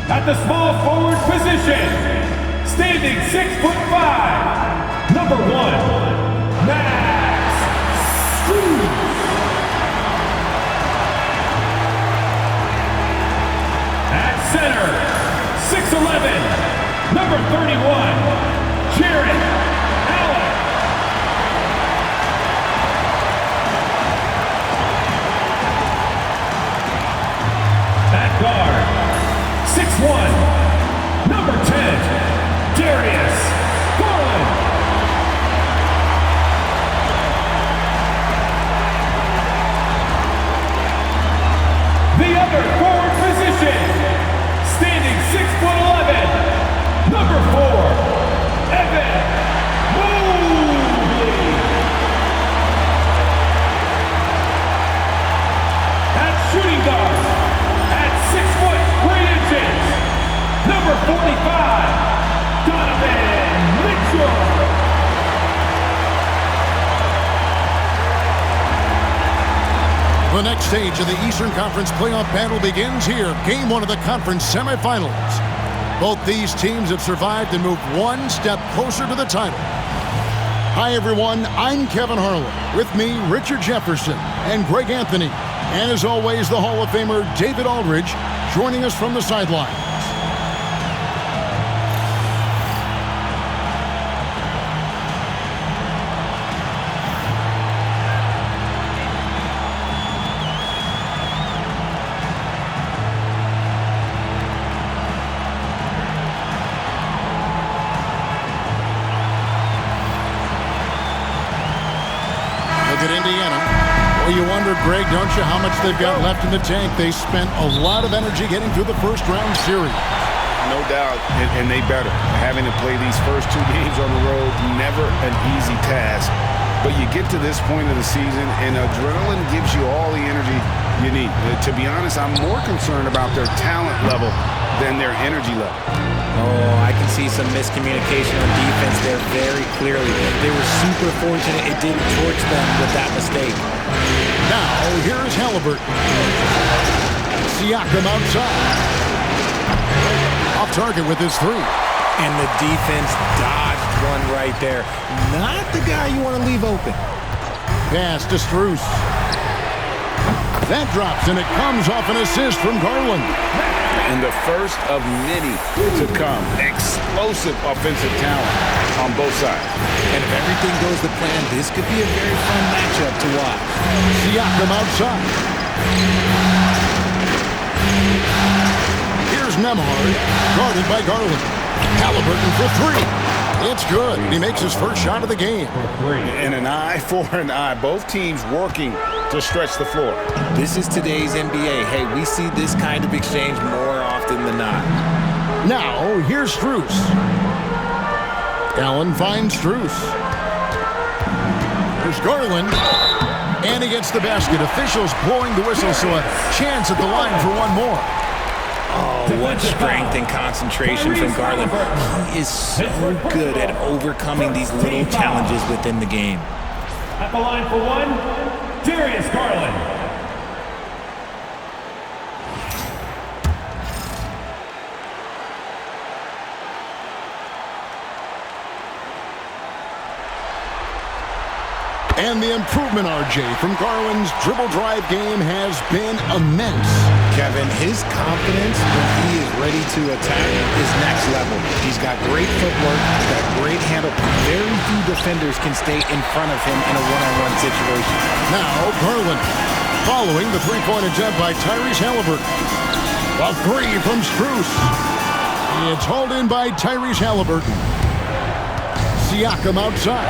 At the small forward position, standing 6'5", number 1, Max Strus. At center, 6'11", number 31, Jared Allen. At guard, 6'1", number 10, Darius Garland. The other forward position, standing 6'11", number 4, Evan Mobley. At shooting guard, at 6'3", number 45, Donovan Mitchell. The next stage of the Eastern Conference playoff battle begins here. Game 1 of the conference semifinals. Both these teams have survived and moved one step closer to the title. Hi, everyone. I'm Kevin Harlan. With me, Richard Jefferson and Greg Anthony. And as always, the Hall of Famer David Aldridge joining us from the sidelines. At Indiana. Well, you wonder, Greg, don't you, how much they've got left in the tank? They spent a lot of energy getting through the first-round series. No doubt, and they better. Having to play these first 2 games on the road, never an easy task. But you get to this point of the season, and adrenaline gives you all the energy you need. To be honest, I'm more concerned about their talent level than their energy level. Oh, I can see some miscommunication on defense there very clearly. They were super fortunate it didn't torch them with that mistake. Now, here's Halliburton. Siakam outside. Off target with his 3. And the defense dodged one right there. Not the guy you want to leave open. Pass to Strus. That drops, and it comes off an assist from Garland. And the first of many to come. Explosive offensive talent on both sides. And if everything goes to plan, this could be a very fun matchup to watch. Siakam outside. Here's Nembhard, guarded by Garland. Halliburton for 3. It's good. He makes his first shot of the game. And an eye for an eye. Both teams working to stretch the floor. This is today's NBA. Hey, we see this kind of exchange more often than not. Now, here's Strus. Allen finds Strus. There's Garland. And he gets the basket. Officials blowing the whistle, so a chance at the line for one more. Oh, what strength and concentration from Garland. He is so good at overcoming these little challenges within the game. At the line for 1, Darius Garland. And the improvement, RJ, from Garland's dribble drive game has been immense. Kevin, his confidence when he is ready to attack is next level. He's got great footwork, he's got great handle. Very few defenders can stay in front of him in a one-on-one situation. Now, Garland, following the three-point attempt by Tyrese Halliburton. A 3 from Strus. It's hauled in by Tyrese Halliburton. Siakam outside.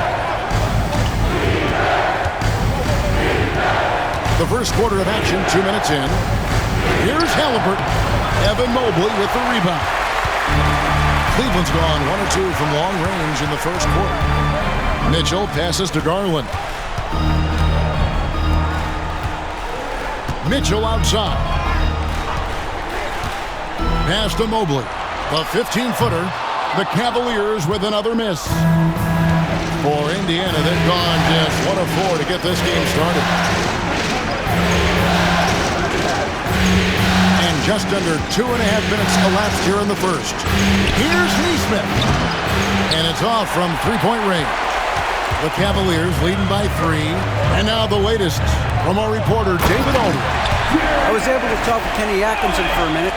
The first quarter of action, 2 minutes in. Here's Halliburton. Evan Mobley with the rebound. Cleveland's gone 1 or 2 from long range in the first quarter. Mitchell passes to Garland. Mitchell outside. Pass to Mobley. The 15-footer. The Cavaliers with another miss. For Indiana, they've gone just 1 of 4 to get this game started. And just under 2.5 minutes elapsed here in the first. Here's Neesmith. And it's off from three-point range. The Cavaliers leading by 3. And now the latest from our reporter, David Aldridge. I was able to talk to Kenny Atkinson for a minute.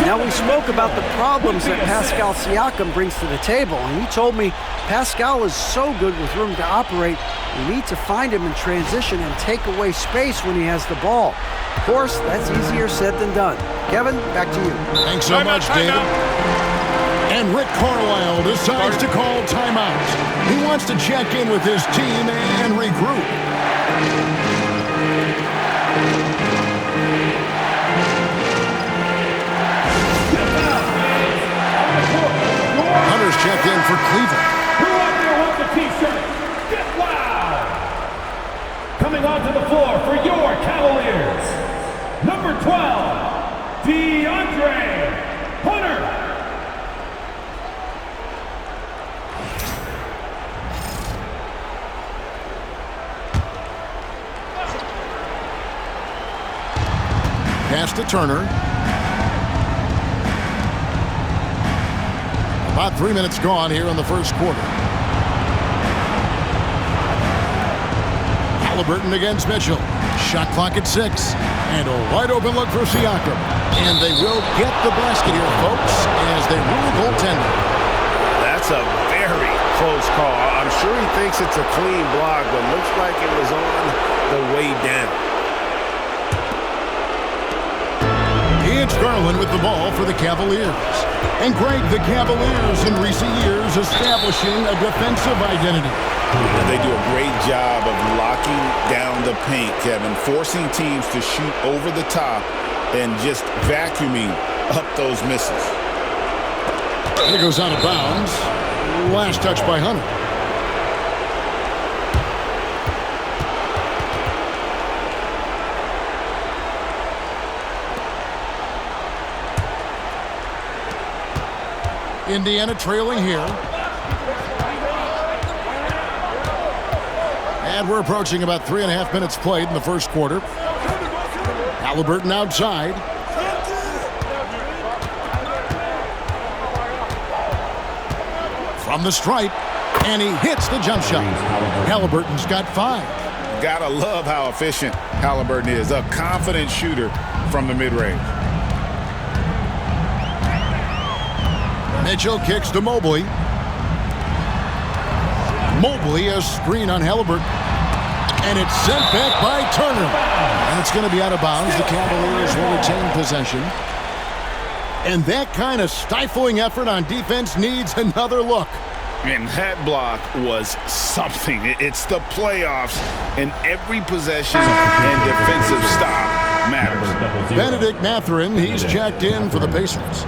Now, we spoke about the problems that Pascal Siakam brings to the table, and he told me Pascal is so good with room to operate, we need to find him in transition and take away space when he has the ball. Of course, that's easier said than done. Kevin, back to you. Thanks so much, David. And Rick Carlisle decides to call timeout. He wants to check in with his team and regroup. Hunter's checked in for Cleveland. Who out there wants the T-shirt? Get loud! Coming onto the floor for your Cavaliers, number 12, DeAndre Hunter. Pass to Turner. About 3 minutes gone here in the first quarter. Halliburton against Mitchell. Shot clock at 6. And a wide open look for Siakam. And they will get the basket here, folks, as they rule goaltender. That's a very close call. I'm sure he thinks it's a clean block, but looks like it was on the way down. It's Garland with the ball for the Cavaliers. And Greg, the Cavaliers in recent years establishing a defensive identity. They do a great job of locking down the paint, Kevin, forcing teams to shoot over the top and just vacuuming up those misses. It goes out of bounds. Last touch by Hunter. Indiana trailing here. And we're approaching about 3.5 minutes played in the first quarter. Halliburton outside. From the stripe, and he hits the jump shot. Halliburton's got 5. Gotta love how efficient Halliburton is. A confident shooter from the mid-range. Mitchell kicks to Mobley. Mobley a screen on Halliburton. And it's sent back by Turner. And it's going to be out of bounds. The Cavaliers will retain possession. And that kind of stifling effort on defense needs another look. And that block was something. It's the playoffs, and every possession and defensive stop matters. Benedict Mathurin, he's checked in for the Pacers.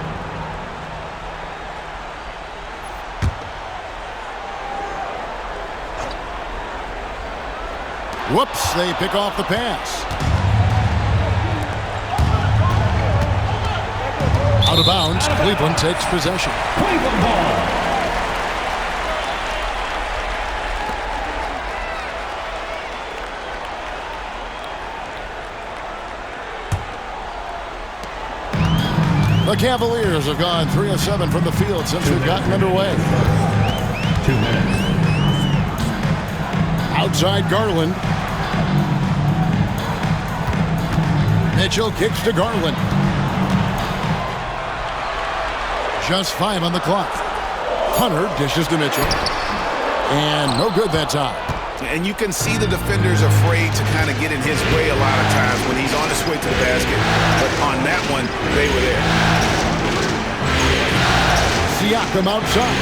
Whoops, they pick off the pass. Out of bounds, Cleveland takes possession. Cleveland ball. The Cavaliers have gone 3 of 7 from the field since we've gotten underway. 2 minutes. Outside Garland. Mitchell kicks to Garland. Just 5 on the clock. Hunter dishes to Mitchell. And no good that time. And you can see the defenders afraid to kind of get in his way a lot of times when he's on his way to the basket. But on that one, they were there. Siakam outside.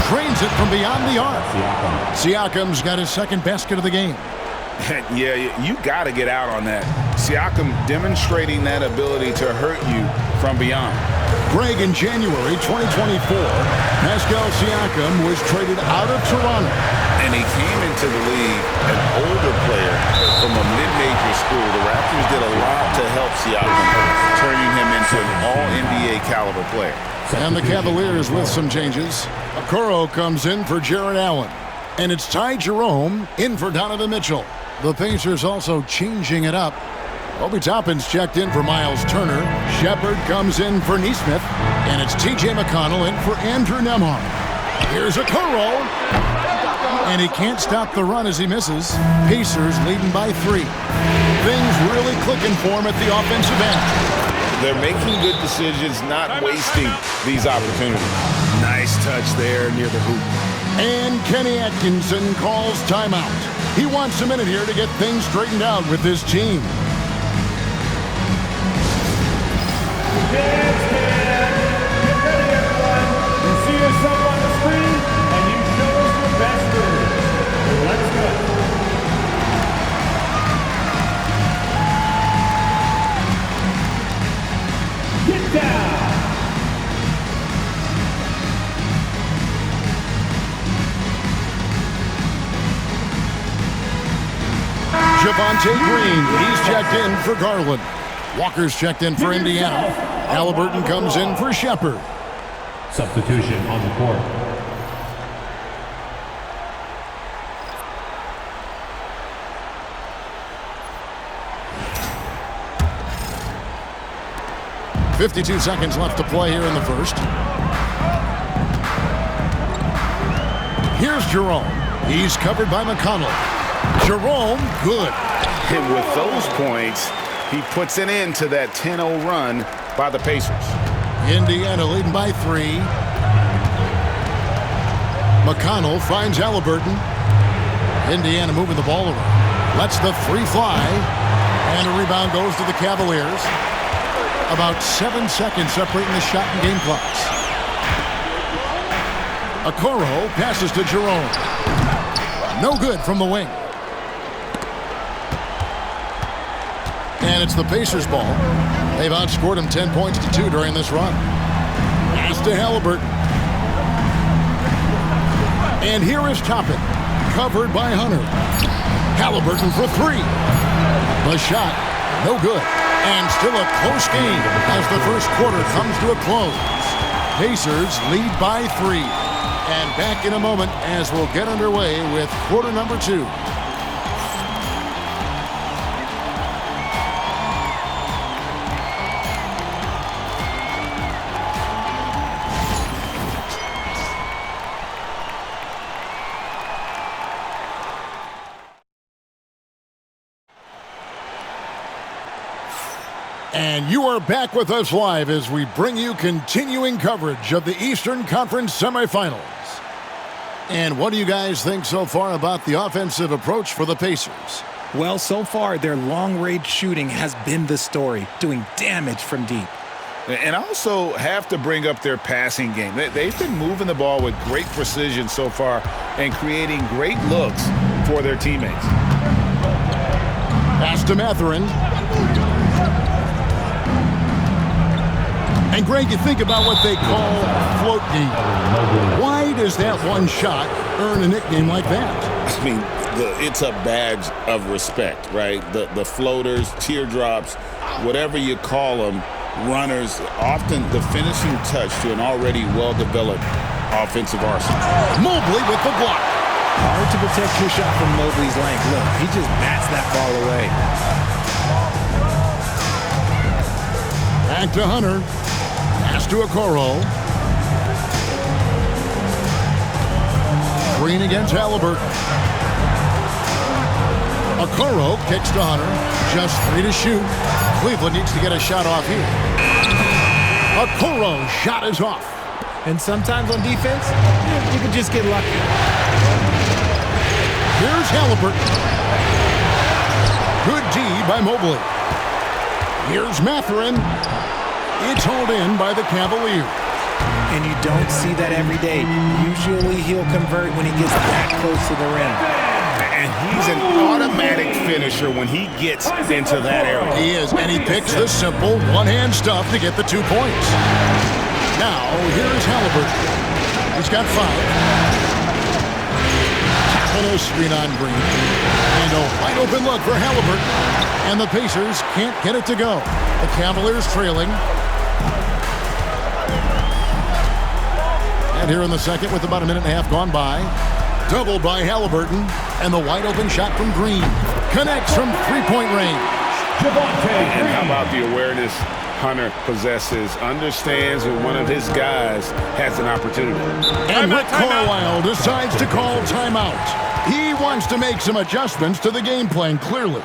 Trains it from beyond the arc. Siakam's got his second basket of the game. Yeah, you got to get out on that. Siakam demonstrating that ability to hurt you from beyond. Greg, in January 2024, Pascal Siakam was traded out of Toronto. And he came into the league an older player from a mid-major school. The Raptors did a lot to help Siakam, turning him into an all-NBA caliber player. And the Cavaliers with some changes. Okoro comes in for Jarrett Allen. And it's Ty Jerome in for Donovan Mitchell. The Pacers also changing it up. Obi Toppin's checked in for Miles Turner. Shepard comes in for Neesmith. And it's T.J. McConnell in for Andrew Nemhart. Here's a Okoro. And he can't stop the run as he misses. Pacers leading by 3. Things really clicking for him at the offensive end. They're making good decisions, not wasting these opportunities. Nice touch there near the hoop. And Kenny Atkinson calls timeout. He wants a minute here to get things straightened out with his team. Get ready, everyone. You see yourself on the screen, and you show us your best move. Let's go. Get down. Javonte Green, he's checked in for Garland. Walker's checked in for Indiana. Halliburton comes in for Shepard. Substitution on the court. .52 seconds left to play here in the first. Here's Jerome. He's covered by McConnell. Jerome, good. And with those points, he puts an end to that 10-0 run by the Pacers. Indiana leading by 3. McConnell finds Halliburton. Indiana moving the ball around. Lets the 3 fly. And a rebound goes to the Cavaliers. About 7 seconds separating the shot and game clocks. Okoro passes to Jerome. No good from the wing. And it's the Pacers' ball. They've outscored him 10 points to 2 during this run. Pass to Halliburton. And here is Toppin, covered by Hunter. Halliburton for 3. The shot, no good. And still a close game as the first quarter comes to a close. Pacers lead by 3. And back in a moment as we'll get underway with quarter number 2. And you are back with us live as we bring you continuing coverage of the Eastern Conference semifinals. And what do you guys think so far about the offensive approach for the Pacers? Well, so far, their long-range shooting has been the story, doing damage from deep. And I also have to bring up their passing game. They've been moving the ball with great precision so far and creating great looks for their teammates. Pass to Mathurin. And Greg, you think about what they call float game. Why does that one shot earn a nickname like that? I mean, it's a badge of respect, right? The floaters, teardrops, whatever you call them, runners, often the finishing touch to an already well-developed offensive arsenal. Mobley with the block. Hard to protect your shot from Mobley's length. Look, he just bats that ball away. Back to Hunter. Pass to Okoro. Green against Halliburton. Okoro kicks to Hunter. Just 3 to shoot. Cleveland needs to get a shot off here. Okoro's shot is off. And sometimes on defense, you can just get lucky. Here's Halliburton. Good D by Mobley. Here's Mathurin. It's hauled in by the Cavaliers. And you don't see that every day. Usually he'll convert when he gets that close to the rim. And he's an automatic finisher when he gets into that area. He is, and he picks the simple one-hand stuff to get the 2 points. Now, here's Halliburton. He's got 5. Tapping a screen on Green. And a wide open look for Halliburton. And the Pacers can't get it to go. The Cavaliers trailing. And here in the second with about a minute and a half gone by. Doubled by Halliburton. And the wide open shot from Green. Connects from 3-point range. And how about the awareness Hunter possesses, understands when one of his guys has an opportunity. And Rick Carlisle decides to call timeout. He wants to make some adjustments to the game plan, clearly.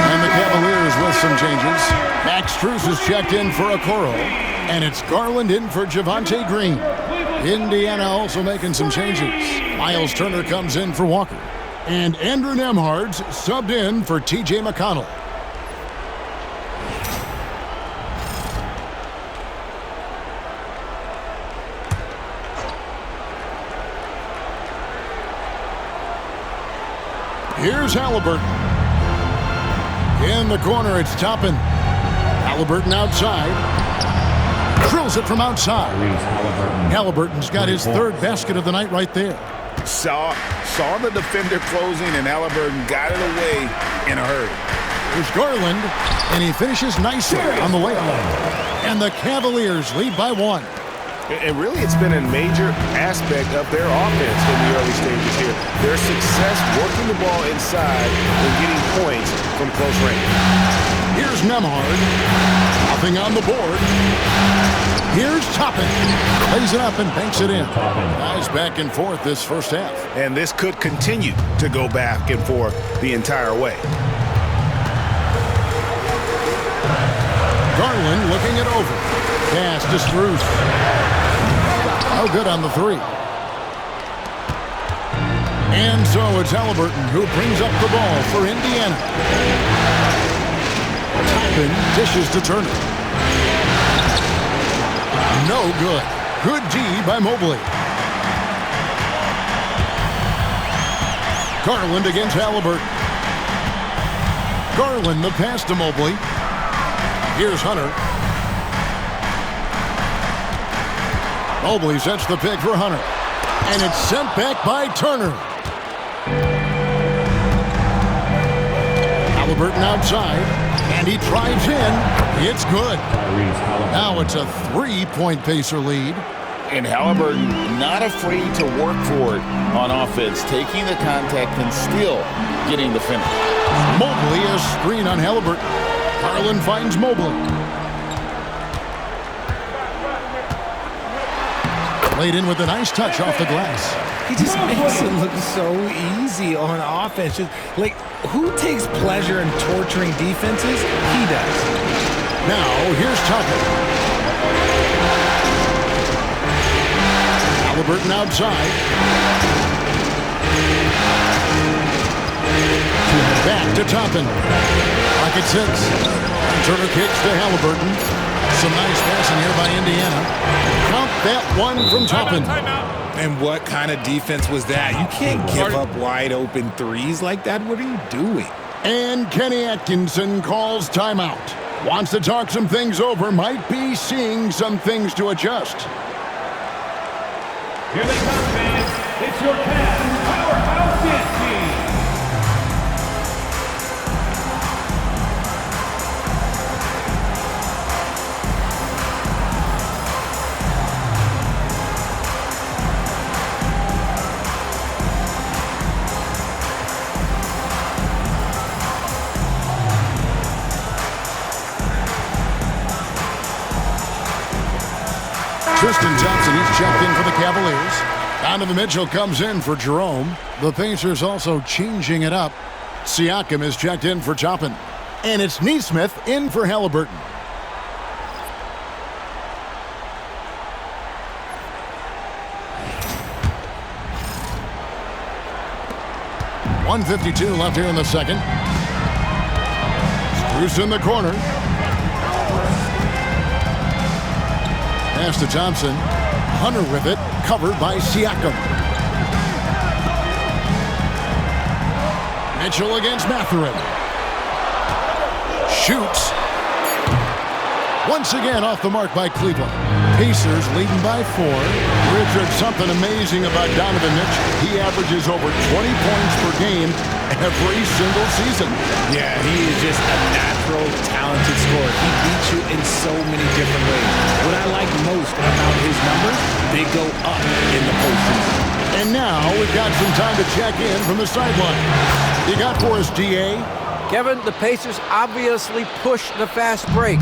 And the Cavaliers with some changes. Max Strus is checked in for Okoro, and it's Garland in for Javonte Green. Indiana also making some changes. Miles Turner comes in for Walker, and Andrew Nembhard's subbed in for T.J. McConnell. Here's Halliburton. In the corner, it's Toppin. Halliburton outside. Drills it from outside. Halliburton's got his third basket of the night right there. Saw the defender closing, and Halliburton got it away in a hurry. Here's Garland, and he finishes nicely on the way up. And the Cavaliers lead by 1. And really, it's been a major aspect of their offense in the early stages here. Their success working the ball inside and getting points from close range. Here's Nembhard. Nothing on the board. Here's Toppin. Plays it up and banks it in. Guys back and forth this first half. And this could continue to go back and forth the entire way. Garland looking it over. Pass to Strus. No good on the 3. And so it's Halliburton who brings up the ball for Indiana. Toppin dishes to Turner. No good. Good D by Mobley. Garland against Halliburton. Garland the pass to Mobley. Here's Hunter. Mobley sets the pick for Hunter. And it's sent back by Turner. Halliburton outside. And he drives in. It's good. Now it's a 3-point Pacer lead. And Halliburton not afraid to work for it on offense, taking the contact and still getting the finish. Mobley a screen on Halliburton. Garland finds Mobley. Laid in with a nice touch off the glass. He just makes it look so easy on offense. Just, like, who takes pleasure in torturing defenses? He does. Now, here's Toppin. Halliburton outside. Back to Toppin. Pocket 6. Turner kicks to Halliburton. Some nice passing here by Indiana. Count that one from Toppin. And what kind of defense was that? You can't give up wide open threes like that. What are you doing? And Kenny Atkinson calls timeout. Wants to talk some things over. Might be seeing some things to adjust. Here they come, fans. It's your Cavs powerhouse dance team. Tristan Thompson, he's checked in for the Cavaliers. Donovan Mitchell comes in for Jerome. The Pacers also changing it up. Siakam is checked in for Toppin. And it's Nesmith in for Halliburton. .152 left here in the second. Strus in the corner. Pass to Thompson. Hunter with it, covered by Siakam. Mitchell against Mathurin. Shoots. Once again off the mark by Cleveland. Pacers leading by 4. Richard, something amazing about Donovan Mitchell. He averages over 20 points per game every single season. Yeah, he is just a natural, talented scorer. He beats you in so many different ways. What I like most about his numbers, they go up in the postseason. And now we've got some time to check in from the sideline. You got for us, DA? Kevin, the Pacers obviously pushed the fast break.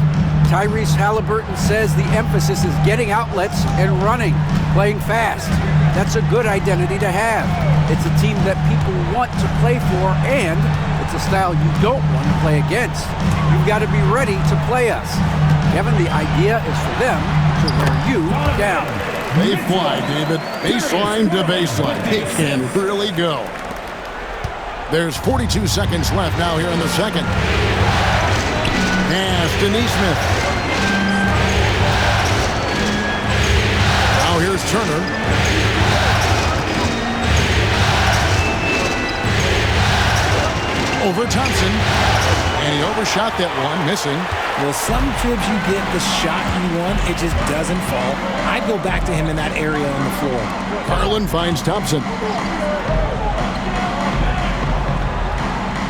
Tyrese Halliburton says the emphasis is getting outlets and running, playing fast. That's a good identity to have. It's a team that people want to play for, and it's a style you don't want to play against. You've got to be ready to play us. Kevin, the idea is for them to wear you down. They fly, David. Baseline to baseline. They can really go. There's 42 seconds left now here in the second. Pass to Neesmith. Now here's Turner. Over Thompson. And he overshot that one, missing. Well, some trips you get the shot you want, it just doesn't fall. I'd go back to him in that area on the floor. Garland finds Thompson.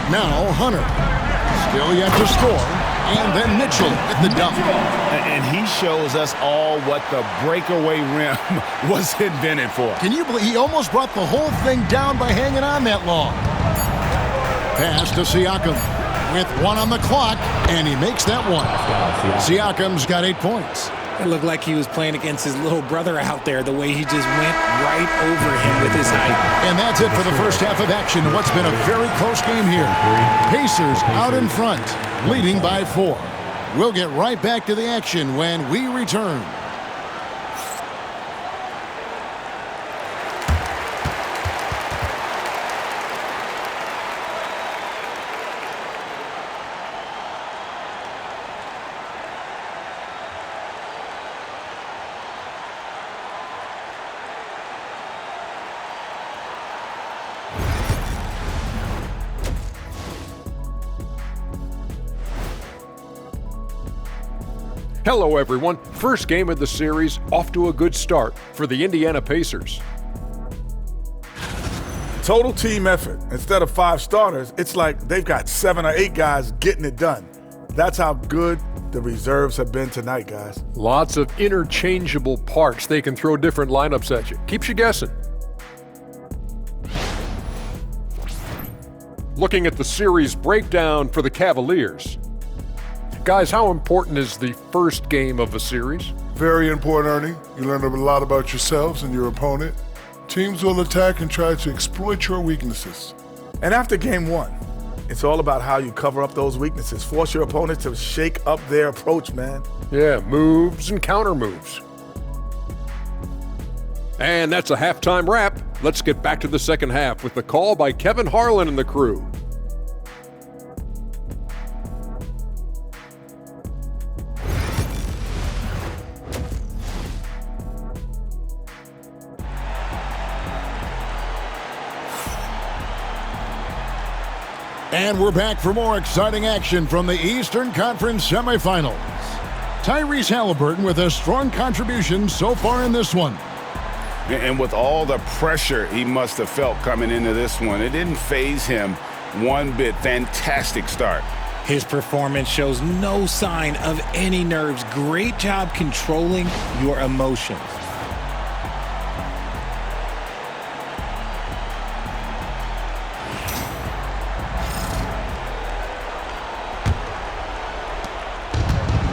Now Hunter. Still yet to score. And then Mitchell at the dump. And he shows us all what the breakaway rim was invented for. Can you believe he almost brought the whole thing down by hanging on that long? Pass to Siakam with 1 on the clock, and he makes that one. Siakam's got 8 points. It looked like he was playing against his little brother out there, the way he just went right over him with his height. And that's it for the first half of action. What's been a very close game here. Pacers out in front, leading by 4. We'll get right back to the action when we return. Hello, everyone. First game of the series, off to a good start for the Indiana Pacers. Total team effort. Instead of 5 starters, it's like they've got 7 or 8 guys getting it done. That's how good the reserves have been tonight, guys. Lots of interchangeable parts. They can throw different lineups at you. Keeps you guessing. Looking at the series breakdown for the Cavaliers. Guys, how important is the first game of a series? Very important, Ernie. You learn a lot about yourselves and your opponent. Teams will attack and try to exploit your weaknesses. And after game 1, it's all about how you cover up those weaknesses. Force your opponent to shake up their approach, man. Yeah, moves and counter moves. And that's a halftime wrap. Let's get back to the second half with the call by Kevin Harlan and the crew. And we're back for more exciting action from the Eastern Conference semifinals. Tyrese Halliburton with a strong contribution so far in this one. And with all the pressure he must have felt coming into this one, it didn't faze him one bit. Fantastic start. His performance shows no sign of any nerves. Great job controlling your emotions.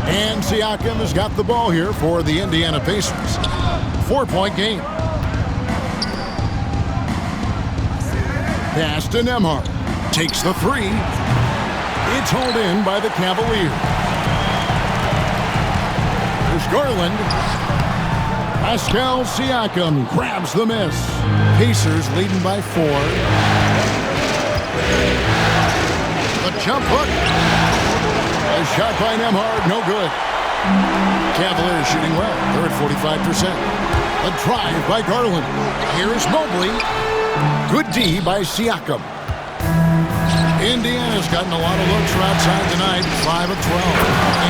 And Siakam has got the ball here for the Indiana Pacers. 4-point game. Pass to Nembhard. Takes the 3. It's hauled in by the Cavaliers. There's Garland. Pascal Siakam grabs the miss. Pacers leading by 4. The jump hook. A shot by Nembhard, no good. Cavaliers shooting well. They're at 45%. A drive by Garland. Here's Mobley. Good D by Siakam. Indiana's gotten a lot of looks from outside tonight, 5 of 12.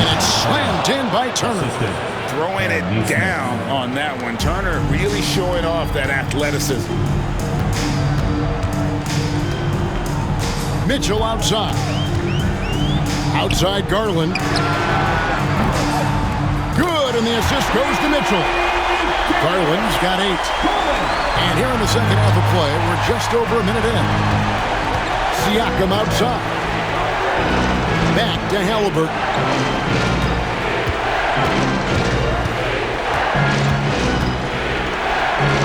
And it's slammed in by Turner. Throwing it down on that one. Turner really showing off that athleticism. Mitchell outside. Outside Garland. Good, and the assist goes to Mitchell. Garland's got 8. And here in the second half of play, we're just over a minute in. Siakam outside. Back to Halliburton.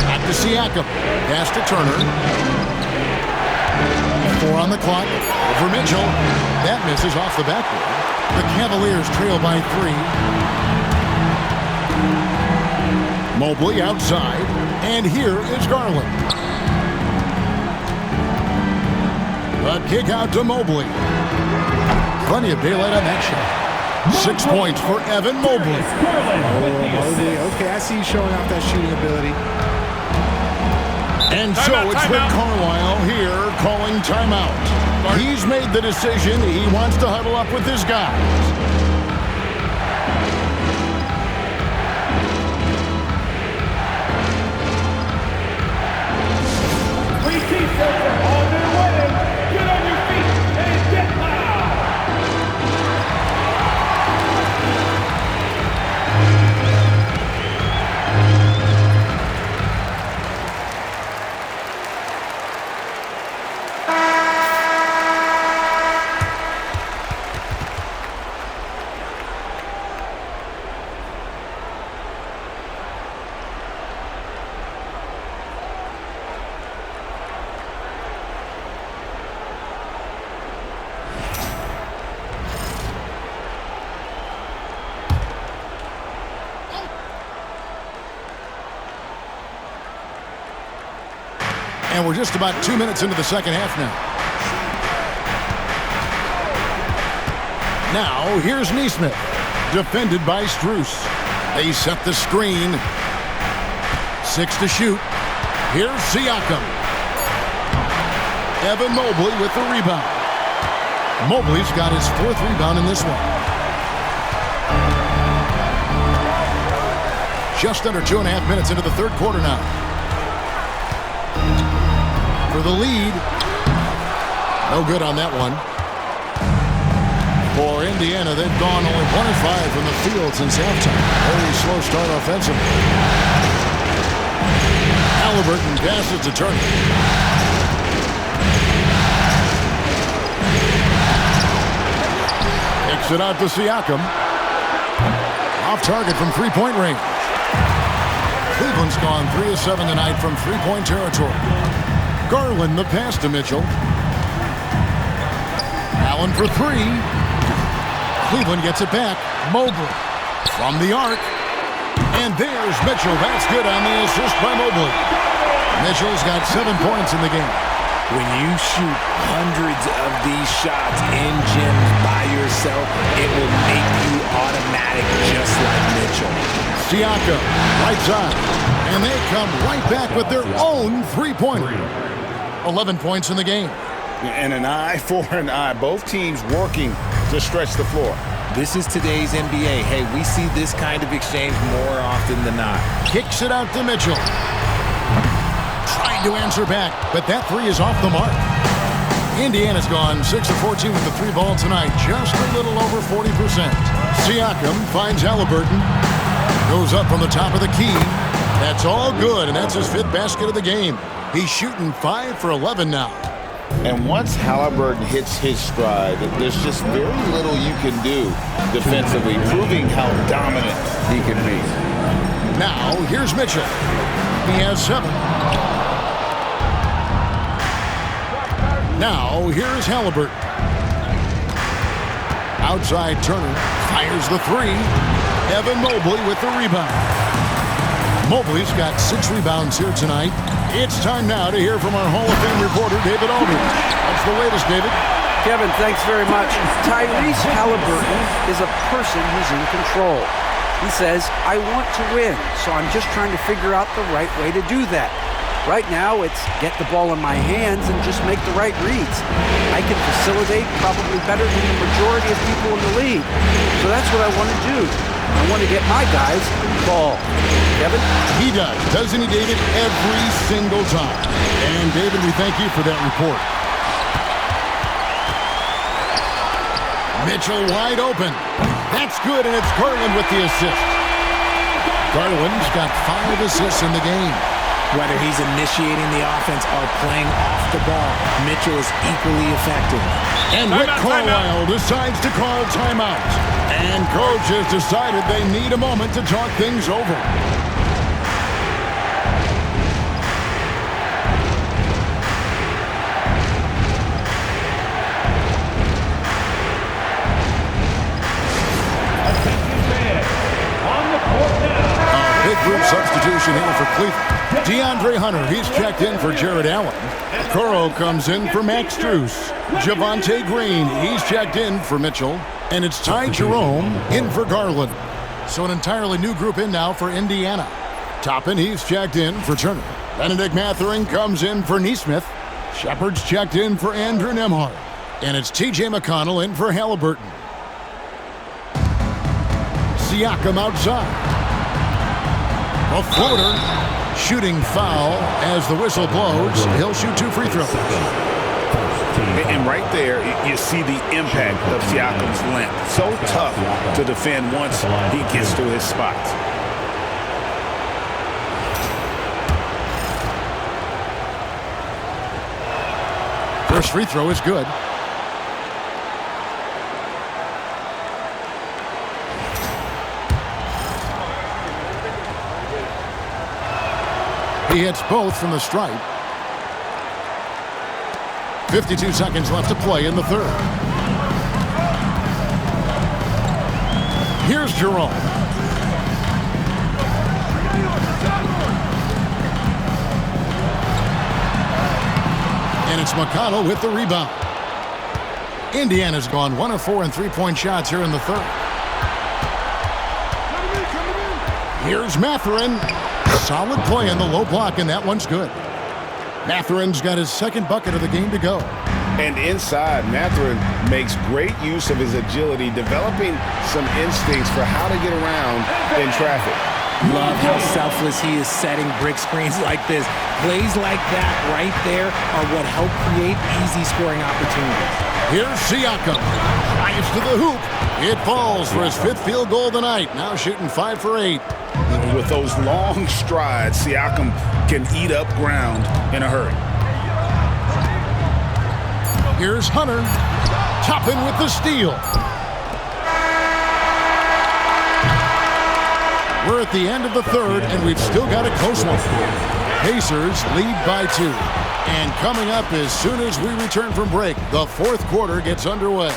Back to Siakam. Pass to Turner. 4 on the clock. Over Mitchell. That misses off the backboard. The Cavaliers trail by 3. Mobley outside. And here is Garland. A kick out to Mobley. Plenty of daylight on that shot. 6 points for Evan Mobley. Mobley. Okay, I see you showing off that shooting ability. And so it's Rick Carlisle here calling timeout. He's made the decision. He wants to huddle up with his guys. And we're just about 2 minutes into the second half now. Now, here's Nesmith, defended by Strus. They set the screen. 6 to shoot. Here's Siakam. Evan Mobley with the rebound. Mobley's got his 4th rebound in this one. Just under 2.5 minutes into the third quarter now. For the lead. No good on that one. For Indiana, they've gone only 1 of 5 from the field since halftime. Very slow start offensively. Halliburton passes to Turner. Kicks it out to Siakam. Off target from three-point range. Cleveland's gone 3 of 7 tonight from three-point territory. Garland the pass to Mitchell. Allen for 3. Cleveland gets it back. Mobley from the arc. And there's Mitchell. That's good on the assist by Mobley. Mitchell's got 7 points in the game. When you shoot hundreds of these shots in gyms by yourself, it will make you automatic just like Mitchell. Siakam, right side. And they come right back with their own three-pointer. 11 points in the game. And an eye for an eye. Both teams working to stretch the floor. This is today's NBA. Hey, we see this kind of exchange more often than not. Kicks it out to Mitchell. Trying to answer back, but that 3 is off the mark. Indiana's gone 6 of 14 with the 3 ball tonight. Just a little over 40%. Siakam finds Halliburton. Goes up from the top of the key. That's all good, and that's his 5th basket of the game. He's shooting 5 for 11 now. And once Halliburton hits his stride, there's just very little you can do defensively, proving how dominant he can be. Now, here's Mitchell. He has 7. Now, here's Halliburton. Outside Turner fires the 3. Evan Mobley with the rebound. Mobley's got 6 rebounds here tonight. It's time now to hear from our Hall of Fame reporter, David Aldridge. What's the latest, David? Kevin, thanks very much. Tyrese Halliburton is a person who's in control. He says, I want to win, so I'm just trying to figure out the right way to do that. Right now, it's get the ball in my hands and just make the right reads. I can facilitate probably better than the majority of people in the league. So that's what I want to do. I want to get my guys involved. Kevin? He does, doesn't he, David? Every single time. And, David, we thank you for that report. Mitchell wide open. That's good, and it's Garland with the assist. Garland's got 5 assists in the game. Whether he's initiating the offense or playing off the ball, Mitchell is equally effective. And Rick Carlisle decides to call timeout. And coach has decided they need a moment to talk things over. Big group substitution here for Cleveland. DeAndre Hunter, he's checked in for Jared Allen. Okoro comes in for Max Strus. Javonte Green, he's checked in for Mitchell. And it's Ty Jerome in for Garland. So an entirely new group in now for Indiana. Toppin, he's checked in for Turner. Benedict Mathurin comes in for Neesmith. Shepard's checked in for Andrew Nembhard. And it's T.J. McConnell in for Halliburton. Siakam outside. A floater, shooting foul as the whistle blows. He'll shoot 2 free throws. And right there, you see the impact of Siakam's length. So tough to defend once he gets to his spots. First free throw is good. He hits both from the stripe. 52 seconds left to play in the third. Here's Jerome. And it's McConnell with the rebound. Indiana's gone 1 of 4 in three-point shots here in the third. Here's Mathurin. Solid play in the low block, and that one's good. Mathurin's got his second bucket of the game to go. And inside, Mathurin makes great use of his agility, developing some instincts for how to get around in traffic. Love how selfless he is setting brick screens like this. Plays like that right there are what help create easy scoring opportunities. Here's Siakam. Drives to the hoop. It falls for his 5th field goal of the night. Now shooting 5 for 8. With those long strides, Siakam can eat up ground in a hurry. Here's Hunter. Toppin with the steal. We're at the end of the third, and we've still got a close one. Pacers lead by 2. And coming up as soon as we return from break, the fourth quarter gets underway.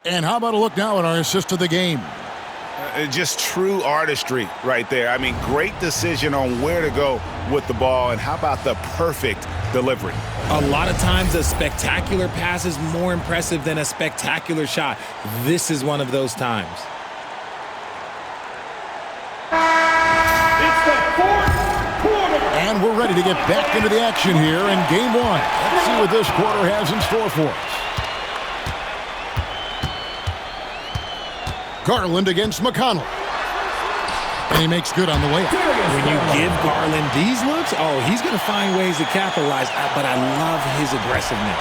And how about a look now at our assist of the game? Just true artistry right there. I mean, great decision on where to go with the ball, and how about the perfect delivery? A lot of times a spectacular pass is more impressive than a spectacular shot. This is one of those times. It's the fourth quarter. And we're ready to get back into the action here in game 1. Let's see what this quarter has in store for us. Garland against McConnell. And he makes good on the way up. When you give Garland these looks, oh, he's going to find ways to capitalize, but I love his aggressiveness.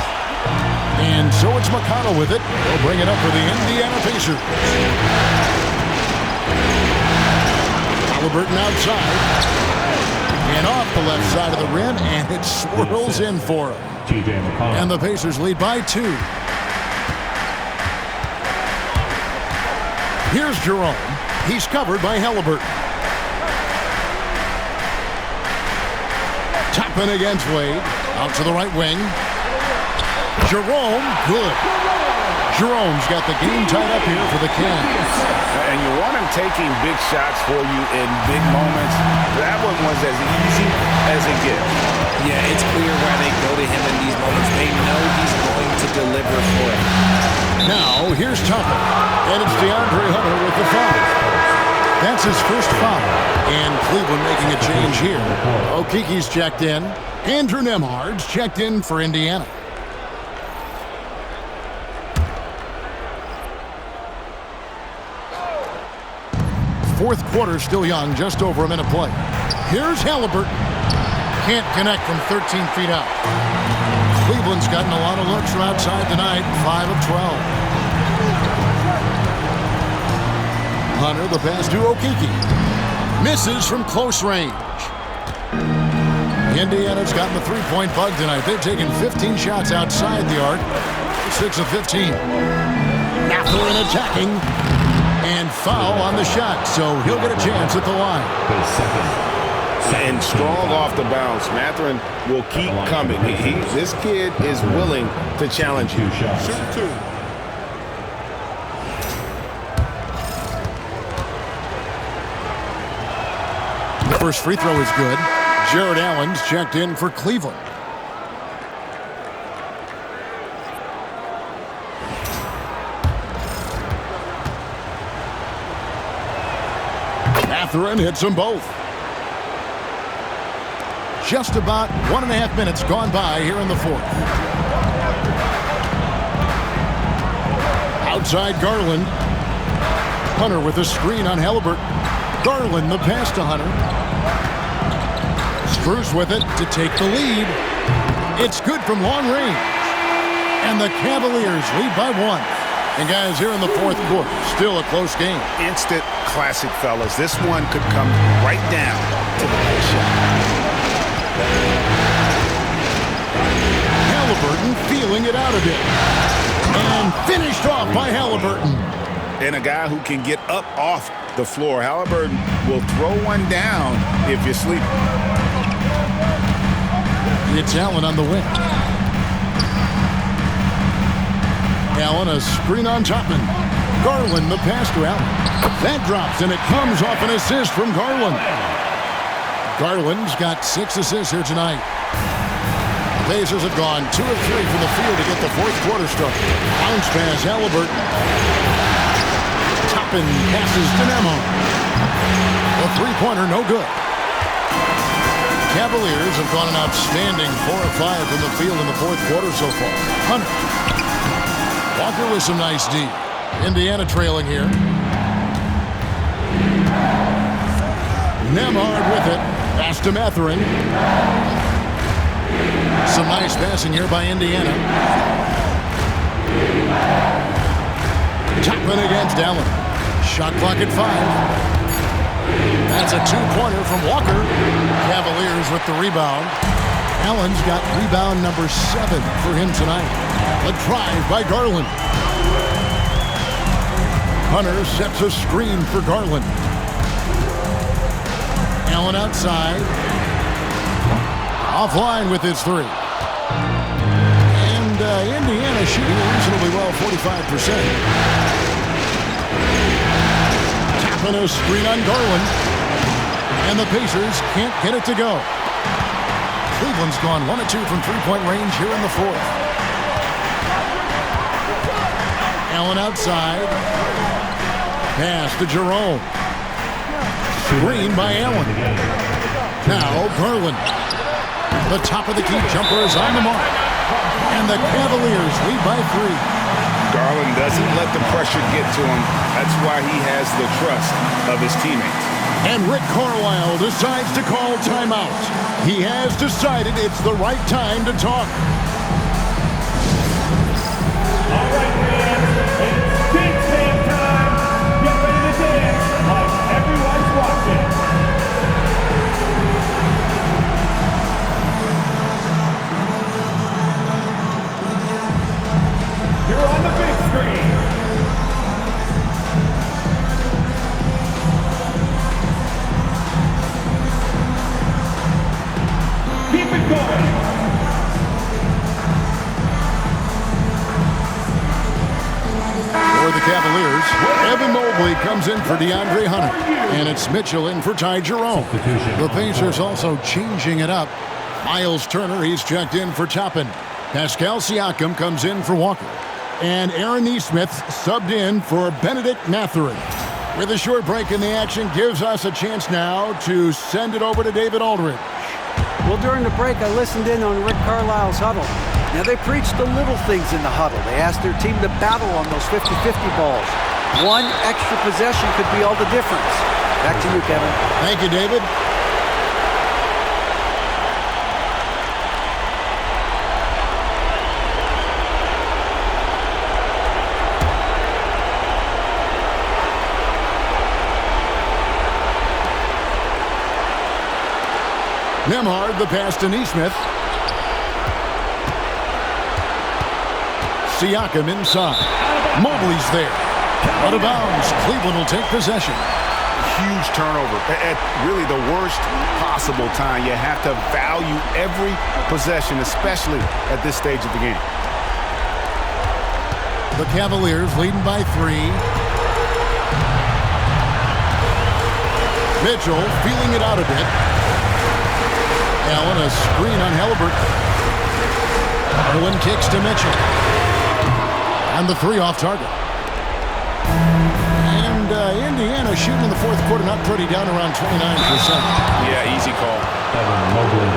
And so it's McConnell with it. He'll bring it up for the Indiana Pacers. Halliburton outside. And off the left side of the rim, and it swirls in for him. And the Pacers lead by 2. Here's Jerome. He's covered by Halliburton. Toppin against Wade. Out to the right wing. Jerome, good. Jerome's got the game tied up here for the Cavs. And you want him taking big shots for you in big moments. That one was as easy as it gets. Yeah, it's clear why they go to him in these moments. They know he's going to deliver for it. Now, here's Toppin. And it's DeAndre Hunter with the foul. That's his first foul. And Cleveland making a change here. Okeke's checked in. Andrew Nembhard's checked in for Indiana. Fourth quarter still young, just over a minute play. Here's Halliburton. Can't connect from 13 feet out. Cleveland's gotten a lot of looks from outside tonight, 5 of 12. Hunter, the pass to Okeke. Misses from close range. Indiana's gotten the three-point bug tonight. They've taken 15 shots outside the arc, 6 of 15. Mathurin attacking. And foul on the shot, so he'll get a chance at the line. And strong off the bounce. Mathurin will keep coming. This kid is willing to challenge you. Shoot two. The first free throw is good. Jared Allen's checked in for Cleveland. Mathurin hits them both. Just about 1.5 minutes gone by here in the fourth. Outside Garland. Hunter with a screen on Halliburton. Garland the pass to Hunter. Spruce with it to take the lead. It's good from long range. And the Cavaliers lead by 1. And guys, here in the fourth quarter, still a close game. Instant classic, fellas. This one could come right down to the last shot. Halliburton feeling it out a bit. And finished off by Halliburton. And a guy who can get up off the floor. Halliburton will throw one down if you're sleeping. It's Allen on the wing. Allen, a screen on Toppin. Garland, the pass to Allen. That drops, and it comes off an assist from Garland. Garland's got 6 assists here tonight. The Pacers have gone 2 of 3 from the field to get the fourth quarter started. Bounce pass, Halliburton. Toppin passes to Nembhard. The three-pointer, no good. Cavaliers have gone an outstanding 4 of 5 from the field in the fourth quarter so far. Hunter. Walker with some nice D. Indiana trailing here. Nembhard with it. Pass to Mathurin. Some nice passing here by Indiana. Toppin against Allen. Shot clock at 5. That's a 2-pointer from Walker. Cavaliers with the rebound. Allen's got rebound number 7 for him tonight. A drive by Garland. Hunter sets a screen for Garland. Allen outside. Offline with his 3. And Indiana shooting reasonably well, 45%. Tapping a screen on Garland. And the Pacers can't get it to go. Cleveland's gone 1 of 2 from three-point range here in the fourth. Allen outside. Pass to Jerome. Screen by Allen. Now Garland. The top of the key jumper is on the mark. And the Cavaliers lead by 3. Garland doesn't let the pressure get to him. That's why he has the trust of his teammates. And Rick Carlisle decides to call timeout. He has decided it's the right time to talk. All right, fans, it's dance band time. Get ready to dance like everyone's watching. You're on the big screen. Keep it going. Mobley comes in for DeAndre Hunter. And it's Mitchell in for Ty Jerome. The Pacers also changing it up. Miles Turner, he's checked in for Toppin. Pascal Siakam comes in for Walker. And Aaron Nesmith subbed in for Benedict Mathurin. With a short break in the action, gives us a chance now to send it over to David Aldridge. Well, during the break, I listened in on Rick Carlisle's huddle. Now, they preached the little things in the huddle. They asked their team to battle on those 50-50 balls. One extra possession could be all the difference. Back to you, Kevin. Thank you, David. Nembhard, the pass to Nesmith. Siakam inside. Mobley's there. Out of bounds. Cleveland will take possession. Huge turnover at really the worst possible time. You have to value every possession, especially at this stage of the game. The Cavaliers leading by 3. Mitchell feeling it out a bit. Allen, a screen on Halliburton. Garland kicks to Mitchell. And the 3 off target. And Indiana shooting in the fourth quarter, not pretty, down around 29%. Yeah, easy call. Evan Mobley,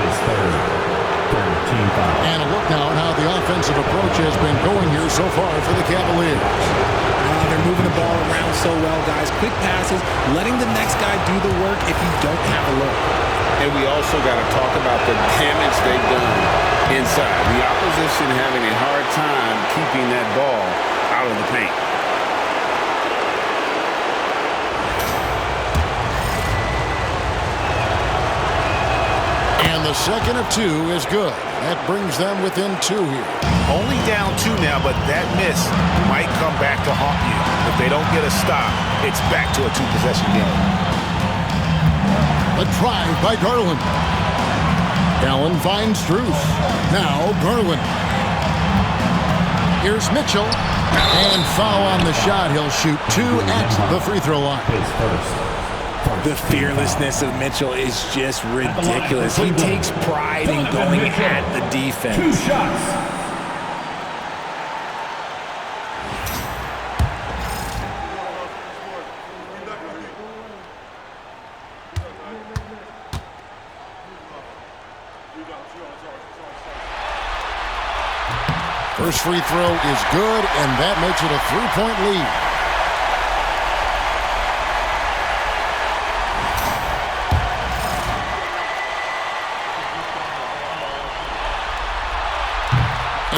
his third team foul. And a look now at how the offensive approach has been going here so far for the Cavaliers. They're moving the ball around so well, guys. Quick passes, letting the next guy do the work if you don't have a look. And we also got to talk about the damage they've done inside. The opposition having a hard time keeping that ball out of the paint. And the second of 2 is good. That brings them within 2 here. Only down 2 now, but that miss might come back to haunt you. If they don't get a stop, it's back to a 2-possession game. A drive by Garland. Allen finds Strus. Now Garland. Here's Mitchell. And foul on the shot. He'll shoot 2 at the free throw line. His first. The fearlessness of Mitchell is just ridiculous. He takes pride in going at the defense. 2 shots. First free throw is good, and that makes it a 3-point lead.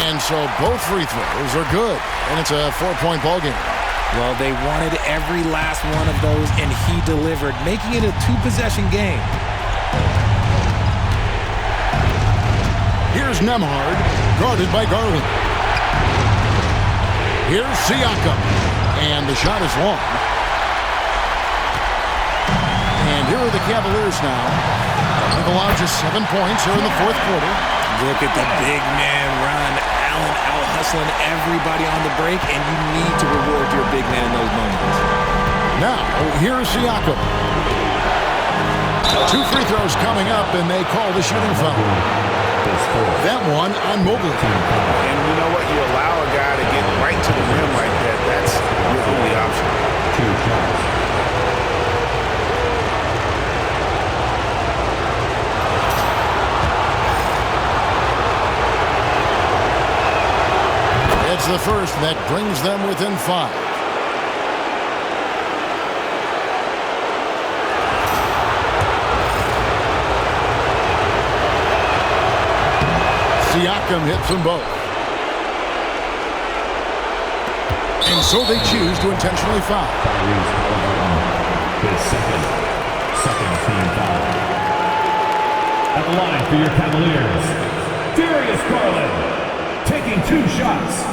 And so both free throws are good, and it's a 4-point ball game. Well, they wanted every last one of those, and he delivered, making it a 2-possession game. Here's Nembhard, guarded by Garland. Here's Siakam, and the shot is long. And here are the Cavaliers now. They've allowed just 7 points here in the fourth quarter. Look at the big man run. Allen out-hustling everybody on the break, and you need to reward your big man in those moments. Now, here's Siakam. 2 free throws coming up, and they call the shooting foul. That one on Mobley. And you know what? You allow a guy to get right to the rim like that. That's your only option. 2 shots. It's the first that brings them within 5. Siakam hits them both. And so they choose to intentionally foul. His second team foul. At the line for your Cavaliers, Darius Garland, taking 2 shots.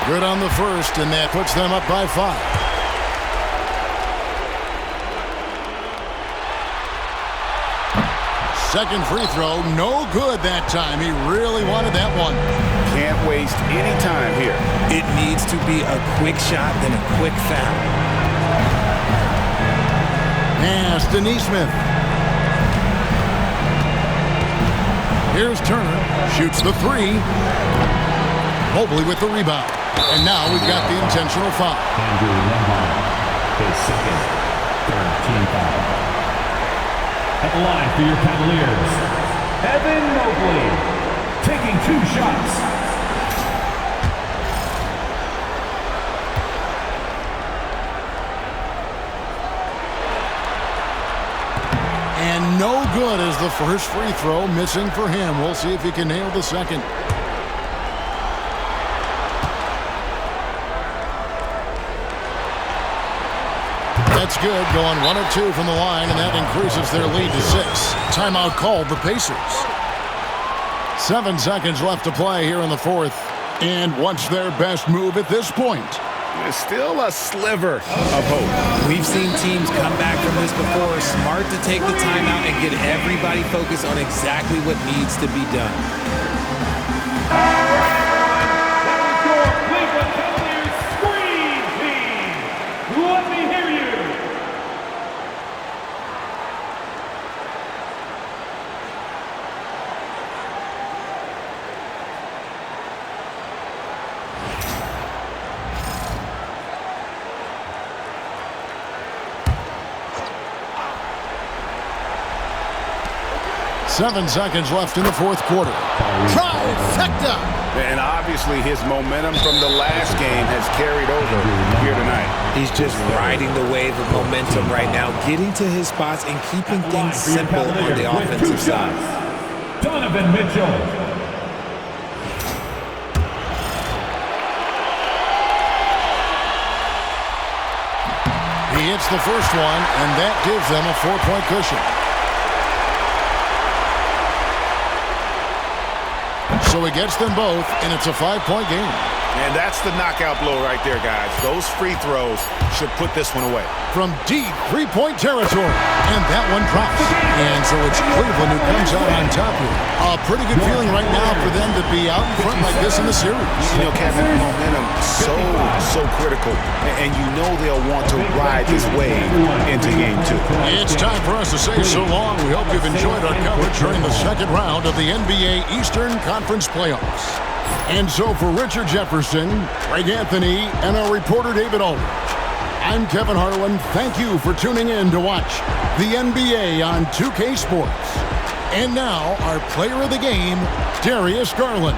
Good on the first, and that puts them up by 5. second free throw, no good that time. He really wanted that one. Can't waste any time here. It needs to be a quick shot, then a quick foul. Pass to Neesmith. Here's Turner. Shoots the three. Mobley with the rebound. And now we've got the intentional foul. Andrew Lemhart, his second, third team foul. At the line for your Cavaliers, Evan Mobley, taking 2 shots. And no good as the first free throw missing for him. We'll see if he can nail the second. That's good, going 1 of 2 from the line, and that increases their lead to 6. Timeout called the Pacers. 7 seconds left to play here in the fourth. And what's their best move at this point? There's still a sliver of hope. We've seen teams come back from this before. Smart to take the timeout and get everybody focused on exactly what needs to be done. Let me hear you. Seven seconds left in the fourth quarter. Trifecta! And obviously his momentum from the last game has carried over here tonight. He's just riding the wave of momentum right now, getting to his spots and keeping things simple on the offensive side. Donovan Mitchell. He hits the first one, and that gives them a 4-point cushion. So he gets them both, and it's a 5-point game. And that's the knockout blow right there, guys. Those free throws should put this one away. From deep 3-point territory, and that one drops. And so it's Cleveland who comes out on top here. A pretty good feeling right now for them to be out in front like this in the series. You know, Kevin, momentum so critical. And you know they'll want to ride this wave into game 2. It's time for us to say so long. We hope you've enjoyed our coverage during the second round of the NBA Eastern Conference Playoffs. And so for Richard Jefferson, Greg Anthony, and our reporter David Aldridge, I'm Kevin Harlan. Thank you for tuning in to watch the NBA on 2K Sports. And now, our player of the game, Darius Garland.